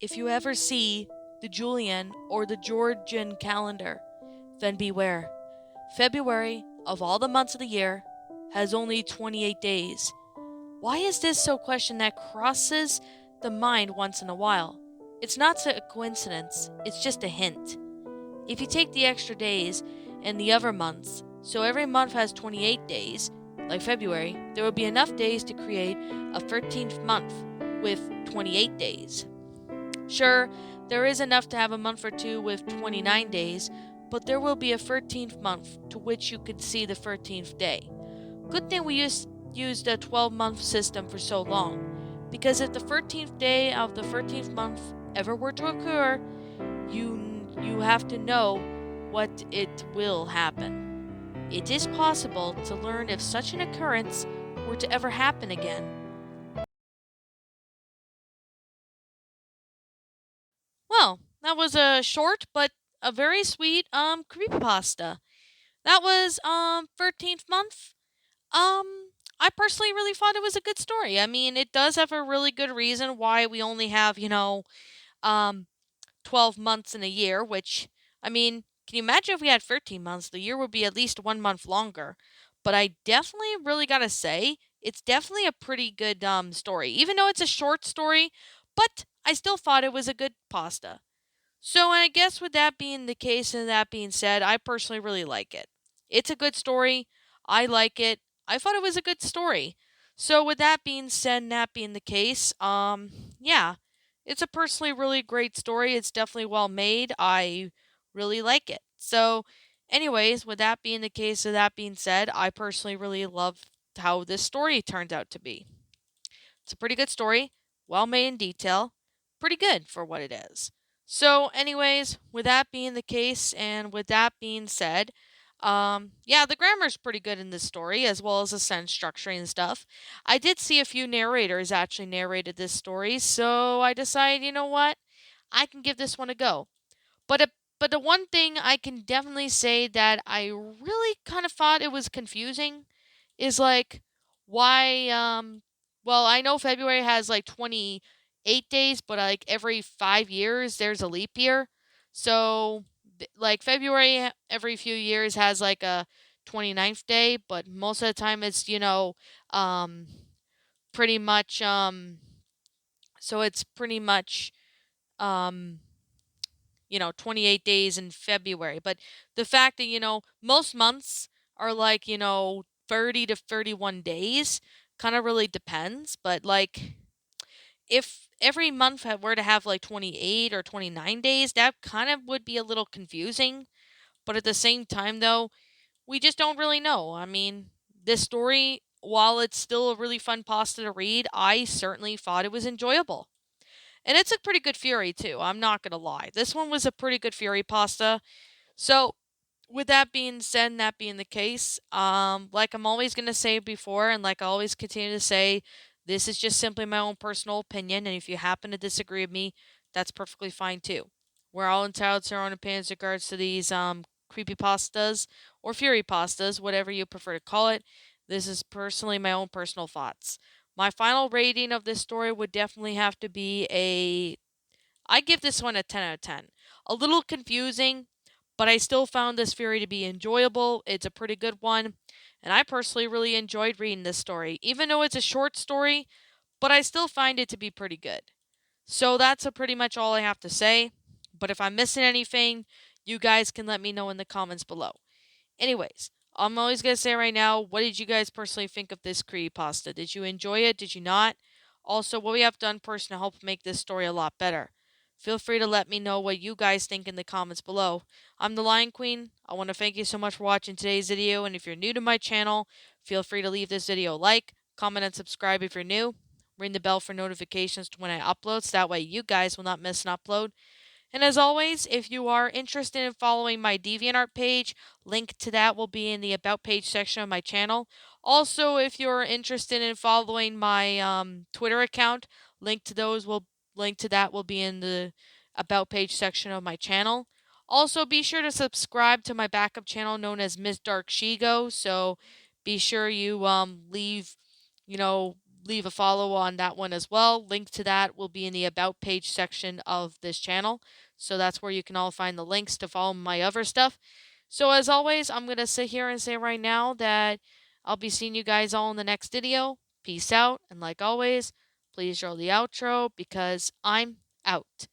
If you ever see the Julian or the Georgian calendar, then beware. February, of all the months of the year, has only 28 days. Why is this so question that crosses the mind once in a while? It's not a coincidence, it's just a hint. If you take the extra days and the other months, so every month has 28 days, like February, there will be enough days to create a 13th month with 28 days. Sure, there is enough to have a month or two with 29 days, but there will be a 13th month to which you can see the 13th day. Good thing we used a 12-month system for so long, because if the 13th day of the 13th month ever were to occur, you have to know what it will happen. It is possible to learn if such an occurrence were to ever happen again. Well, that was a short but a very sweet creepypasta. That was 13th month. I personally really thought it was a good story. I mean, it does have a really good reason why we only have, um 12 months in a year, which I mean, can you imagine if we had 13 months? The year would be at least 1 month longer. But I definitely really got to say, it's definitely a pretty good story. Even though it's a short story, but I still thought it was a good pasta. So I guess with that being the case and that being said, I personally really like it. It's a good story. I like it. I thought it was a good story. So with that being said and that being the case, yeah, it's a personally really great story. It's definitely well made. I really like it. So anyways, with that being the case and that being said, I personally really love how this story turned out to be. It's a pretty good story, well made in detail, pretty good for what it is. So, anyways, with that being the case, and with that being said, yeah, the grammar's pretty good in this story, as well as the sentence structuring and stuff. I did see a few narrators actually narrated this story, so I decided, you know what, I can give this one a go. But a, but the one thing I can definitely say that I really kind of thought it was confusing is like why well, I know February has like 28 days, but like every 5 years there's a leap year. So like February every few years has like a 29th day, but most of the time it's, um pretty much so it's pretty much um 28 days in February. But the fact that, most months are like, 30 to 31 days kind of really depends. But like, if every month were to have like 28 or 29 days, that kind of would be a little confusing. But at the same time, though, we just don't really know. I mean, this story, while it's still a really fun pasta to read, I certainly thought it was enjoyable. And it's a pretty good Fury, too. I'm not going to lie. This one was a pretty good Fury pasta. So, with that being said and that being the case, like I'm always going to say before, and like I always continue to say, this is just simply my own personal opinion. And if you happen to disagree with me, that's perfectly fine, too. We're all entitled to our own opinions in regards to these creepy pastas or Fury pastas, whatever you prefer to call it. This is personally my own personal thoughts. My final rating of this story would definitely have to be I give this one a 10 out of 10. A little confusing, but I still found this Fury to be enjoyable. It's a pretty good one, and I personally really enjoyed reading this story, even though it's a short story, but I still find it to be pretty good. So that's pretty much all I have to say. But if I'm missing anything, you guys can let me know in the comments below. Anyways, I'm always going to say right now, what did you guys personally think of this creepypasta? Did you enjoy it? Did you not? Also, what we have done personally to help make this story a lot better. Feel free to let me know what you guys think in the comments below. I'm the Lion Queen. I want to thank you so much for watching today's video, and if you're new to my channel, feel free to leave this video a like, comment, and subscribe if you're new. Ring the bell for notifications when I upload, so that way you guys will not miss an upload. And as always, if you are interested in following my DeviantArt page, link to that will be in the About page section of my channel. Also, if you're interested in following my Twitter account, link to that will be in the About page section of my channel. Also, be sure to subscribe to my backup channel known as Miss Dark Shigo. So be sure you leave, you know, leave a follow on that one as well. Link to that will be in the About page section of this channel. So that's where you can all find the links to follow my other stuff. So as always, I'm going to sit here and say right now that I'll be seeing you guys all in the next video. Peace out. And like always, please roll the outro because I'm out.